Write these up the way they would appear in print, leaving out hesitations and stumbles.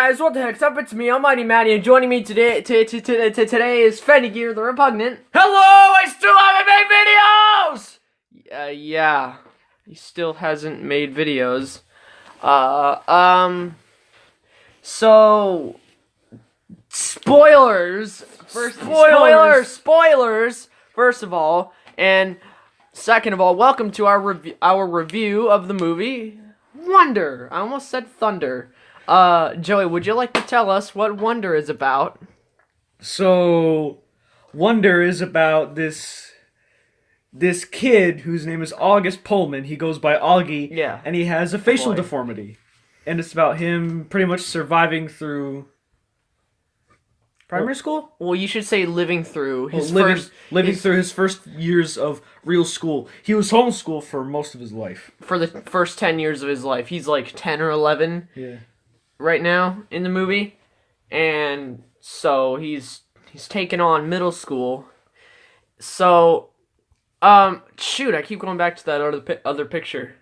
guys, what the heck's up? It's me, Almighty Maddie, and joining me today today is Fenny Gear the Repugnant. Hello, I still haven't made videos! Yeah, he still hasn't made videos. So, spoilers! Spoilers! First of all, and second of all, welcome to our review of the movie Wonder. I almost said Thunder. Joey, would you like to tell us what Wonder is about? So, Wonder is about this kid whose name is August Pullman. He goes by Augie. Yeah. And he has a facial deformity. And it's about him pretty much surviving through primary school? Well, you should say living through his through his first years of real school. He was homeschooled for most of his life. For the first 10 years of his life. He's like 10 or 11 right now in the movie. And so he's taken on middle school. So, shoot, I keep going back to that other picture.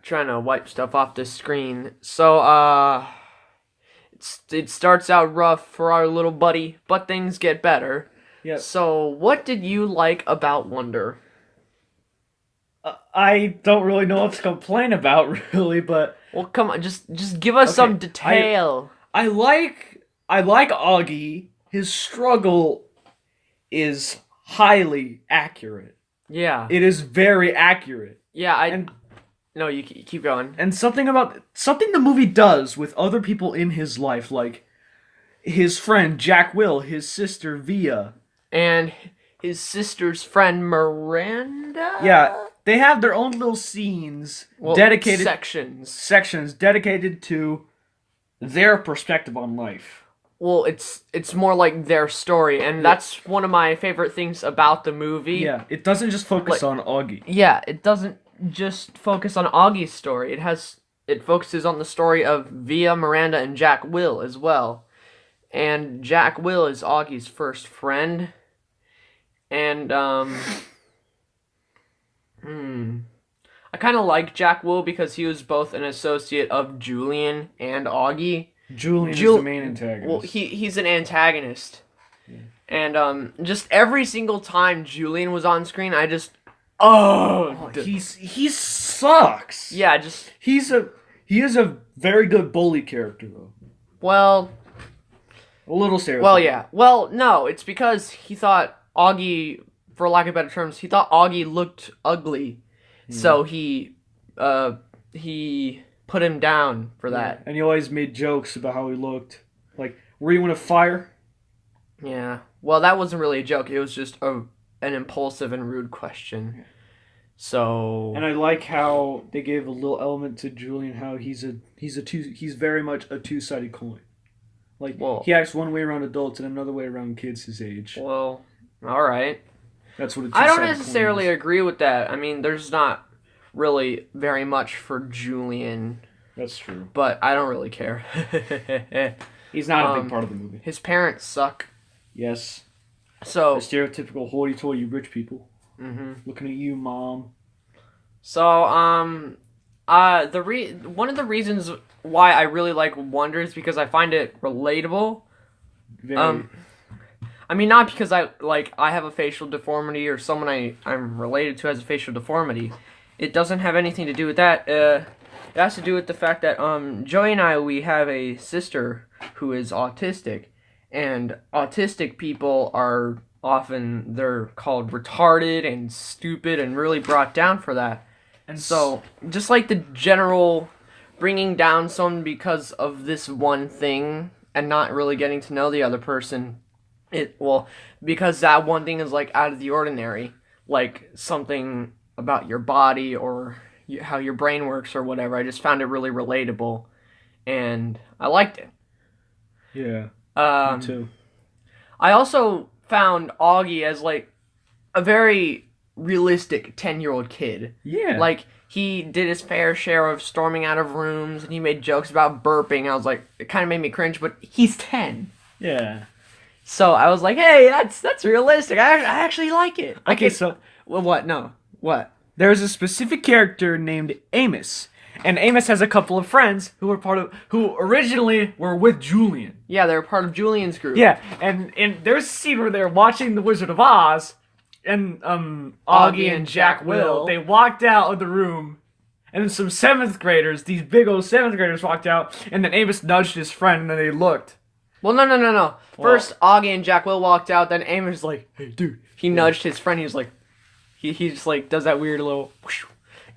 Trying to wipe stuff off the screen. So, it starts out rough for our little buddy, but things get better. Yeah. So, what did you like about Wonder? I don't really know what to complain about, really, but... Well, come on, just give us some detail. I like Augie. His struggle is highly accurate. Yeah. It is very accurate. Yeah, No, you keep going. And something the movie does with other people in his life, like his friend Jack Will, his sister Via, and his sister's friend Miranda. Yeah, they have their own little scenes dedicated sections dedicated to their perspective on life. Well, it's more like their story, and that's one of my favorite things about the movie. Yeah, it doesn't just focus on Augie. Yeah, it doesn't just focus on Augie's story. It focuses on the story of Via, Miranda, and Jack Will as well. And Jack Will is Augie's first friend. And I kind of like Jack Will because he was both an associate of Julian and Augie. Julian is the main antagonist. Well, he's an antagonist. Yeah. And just every single time Julian was on screen, I just he sucks. Yeah, he is a very good bully character though. Well, a little stereotypical. Well, yeah. Well, no, it's because he thought Augie, for lack of better terms, he thought Augie looked ugly. So he put him down for that. And he always made jokes about how he looked. Like, were you in a fire? Yeah. Well, that wasn't really a joke. It was just an impulsive and rude question. So. And I like how they gave a little element to Julian. How he's very much a two-sided coin. Like, he acts one way around adults and another way around kids his age. Well, all right. That's what I don't necessarily agree with that. I mean, there's not really very much for Julian. That's true. But I don't really care. He's not a big part of the movie. His parents suck. Yes. So the stereotypical hoity-toity rich people. Mm-hmm. Looking at you, Mom. So, one of the reasons why I really like Wonder is because I find it relatable. Very. I mean, not because I have a facial deformity or someone I'm related to has a facial deformity. It doesn't have anything to do with that. It has to do with the fact that Joey and we have a sister who is autistic, and autistic people are they're called retarded and stupid and really brought down for that. And so, just like the general bringing down someone because of this one thing and not really getting to know the other person, because that one thing is like out of the ordinary, like something about your body or how your brain works or whatever. I just found it really relatable, and I liked it. Yeah, me too. I also found Augie as like a very realistic 10-year-old kid. Yeah. Like, he did his fair share of storming out of rooms, and he made jokes about burping. I was like, it kind of made me cringe, but he's 10. Yeah. So I was like, hey, that's realistic. I actually like it. Okay, so... Well, what? No. What? There's a specific character named Amos, And Amos has a couple of friends who originally were with Julian. Yeah, they're part of Julian's group. Yeah, and there's a scene where they're watching The Wizard of Oz, and Augie and Jack Will, they walked out of the room, and then some 7th graders, these big old 7th graders walked out, and then Amos nudged his friend, and then they looked. Well, no. First, Augie and Jack Will walked out, then Amos was like, hey, dude. He nudged his friend, he was like, he just like does that weird little,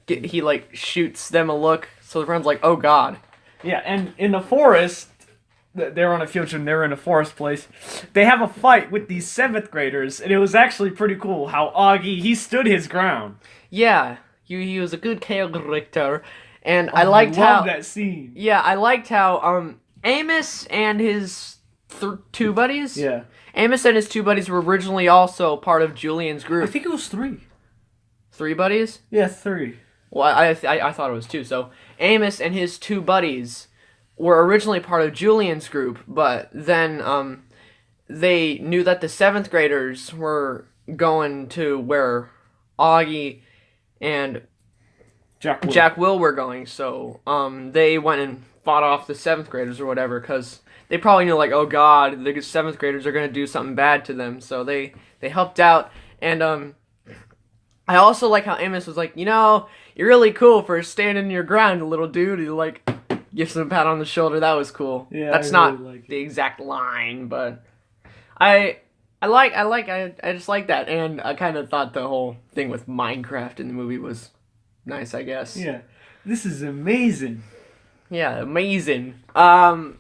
he like shoots them a look, so the friend's like, oh god. Yeah, and in the forest, they're on a field trip and they're in a forest place. They have a fight with these 7th graders, and it was actually pretty cool how Augie, he stood his ground. Yeah, he was a good character, and I liked how that scene. Yeah, I liked how Amos and his 2 buddies. Yeah, Amos and his 2 buddies were originally also part of Julian's group. I think it was 3. 3 buddies? Yeah, 3. Well, I thought it was 2. So Amos and his 2 buddies were originally part of Julian's group, but then they knew that the 7th graders were going to where Augie and Jack Will were going, so they went and fought off the 7th graders or whatever, because they probably knew, like, oh god, the 7th graders are going to do something bad to them, so they helped out, and I also like how Amos was like, you know, you're really cool for standing your ground, little dude. He, like, gives him a pat on the shoulder. That was cool. Yeah, that's not the exact line, but I just like that, and I kind of thought the whole thing with Minecraft in the movie was nice, I guess. Yeah, this is amazing. Yeah, amazing. I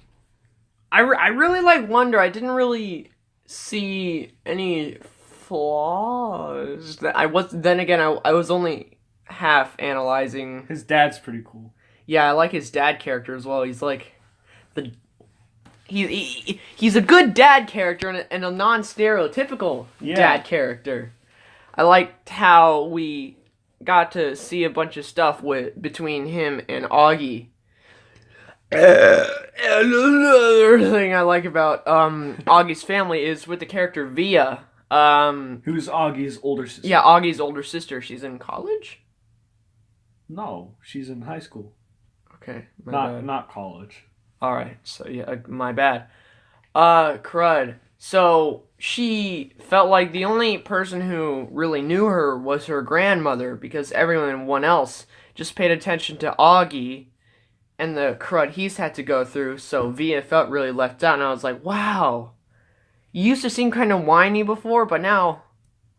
really like Wonder. I didn't really see any flaws. Then again, I was only half analyzing. His dad's pretty cool. Yeah, I like his dad character as well. He's like he's a good dad character and a non-stereotypical dad character. I liked how we got to see a bunch of stuff between him and Augie. And another thing I like about Augie's family is with the character Via. Who's Augie's older sister? Yeah, Augie's older sister. She's in college? No, she's in high school. Okay. Not college. Alright, so yeah, my bad. Crud. So, she felt like the only person who really knew her was her grandmother, because everyone else just paid attention to Augie and the crud he's had to go through, so Via felt really left out, and I was like, wow. You used to seem kind of whiny before, but now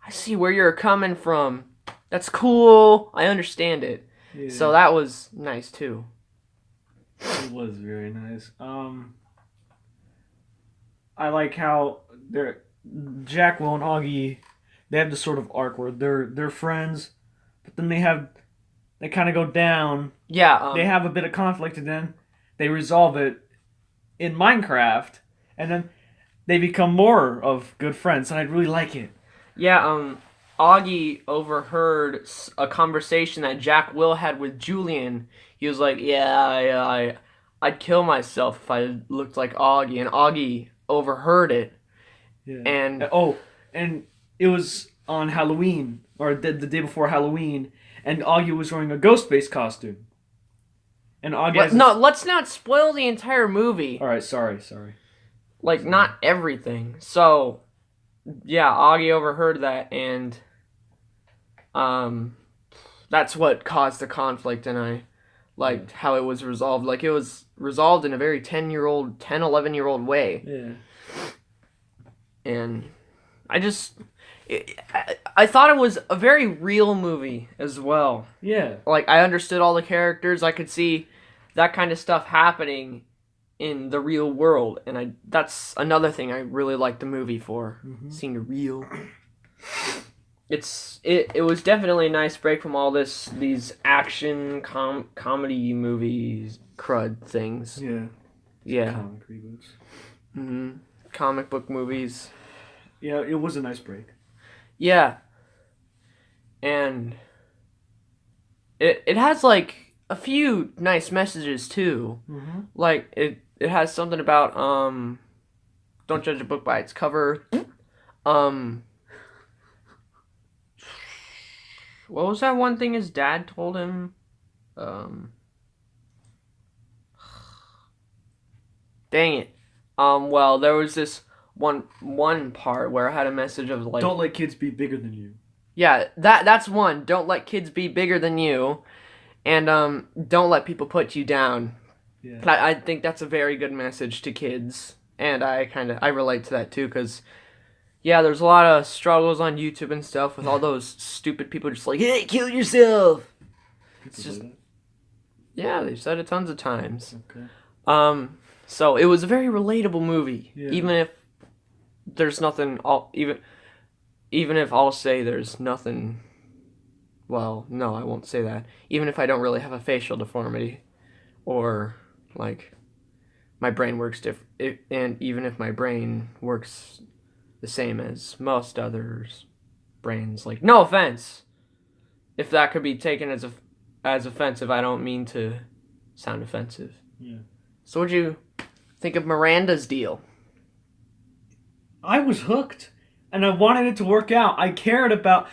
I see where you're coming from. That's cool. I understand it. Yeah. So that was nice, too. It was very nice. I like how Jack, Will, and Augie, they have this sort of arc where they're friends, but then they kind of go down. Yeah. They have a bit of conflict, and then they resolve it in Minecraft, and then they become more of good friends, and I really like it. Yeah, Augie overheard a conversation that Jack Will had with Julian. He was like, yeah, I'd kill myself if I looked like Augie, and Augie overheard it. Yeah. And it was on Halloween, or the day before Halloween, and Augie was wearing a Ghostface costume. And Augie let's not spoil the entire movie. Alright, sorry. Like, not everything. So, yeah, Augie overheard that, and that's what caused the conflict, and I liked how it was resolved. Like, it was resolved in a very 11-year-old way. Yeah. And I thought it was a very real movie as well. Yeah. Like, I understood all the characters. I could see that kind of stuff happening in the real world, and that's another thing I really liked the movie for. Mm-hmm. Seeing the real. It was definitely a nice break from all these action comedy movies crud things. Yeah. Yeah. Comic reboots. Mm-hmm. Comic book movies. Yeah, it was a nice break. Yeah. And it has like a few nice messages too. Mm-hmm. Like it has something about don't judge a book by its cover. What was that one thing his dad told him? Dang it. Well, there was this one part where I had a message of like, don't let kids be bigger than you. yeah, that's one. Don't let kids be bigger than you, and don't let people put you down. Yeah. I think that's a very good message to kids, and I relate to that too, because yeah, there's a lot of struggles on YouTube and stuff with all those stupid people just like, hey, kill yourself. It's just, yeah, they've said it tons of times. Okay. So it was a very relatable movie, Yeah. even if there's nothing. Even if I'll say there's nothing. Well, no, I won't say that. Even if I don't really have a facial deformity, or like my brain works and even if my brain works the same as most others' brains, like no offense, if that could be taken as offensive, I don't mean to sound offensive. Yeah. So what'd you think of Miranda's deal? I was hooked, and I wanted it to work out. I cared about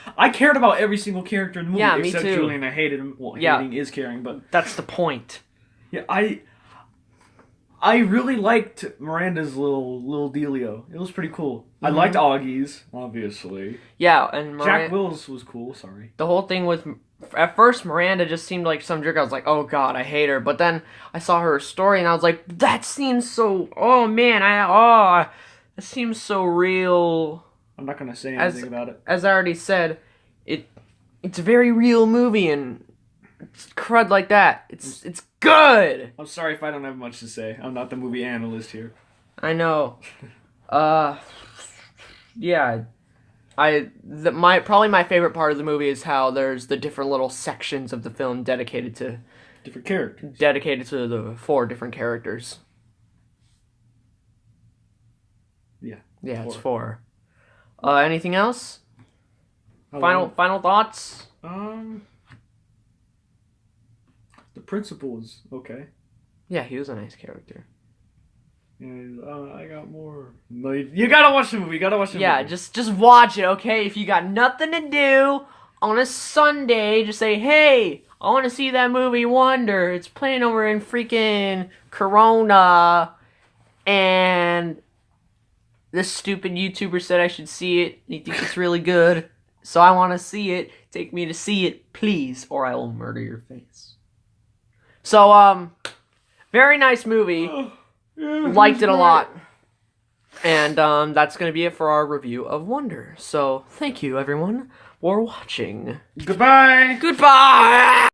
every single character in the movie, Yeah, me except too. Julian. I hated him. Well, Yeah. hating is caring, but That's the point. yeah, I really liked Miranda's little dealio. It was pretty cool. I liked Augie's, obviously. Yeah, and Jack Will's was cool. Sorry. the whole thing with, at first Miranda just seemed like some jerk. I was like, oh god, I hate her. But then I saw her story and I was like, that seems so, oh man, that seems so real. I'm not gonna say anything about it. As I already said, it's a very real movie, and it's crud like that. It's good. I'm sorry if I don't have much to say. I'm not the movie analyst here. I know. Yeah. Probably my favorite part of the movie is how there's the different little sections of the film dedicated to Different characters. the 4 different characters. Yeah. Yeah, it's 4. Anything else? How Final long? thoughts? The principal was okay. Yeah, he was a nice character. And I got more. No, you gotta watch the movie. You gotta watch the Yeah, movie. just watch it, okay? If you got nothing to do on a Sunday, just say, hey, I want to see that movie Wonder. It's playing over in freaking Corona, and this stupid YouTuber said I should see it. He thinks it's really good, so I want to see it. Take me to see it, please, or I will murder your face. So, very nice movie. Liked it a lot. And that's going to be it for our review of Wonder. So, thank you, everyone, for watching. Goodbye. Goodbye!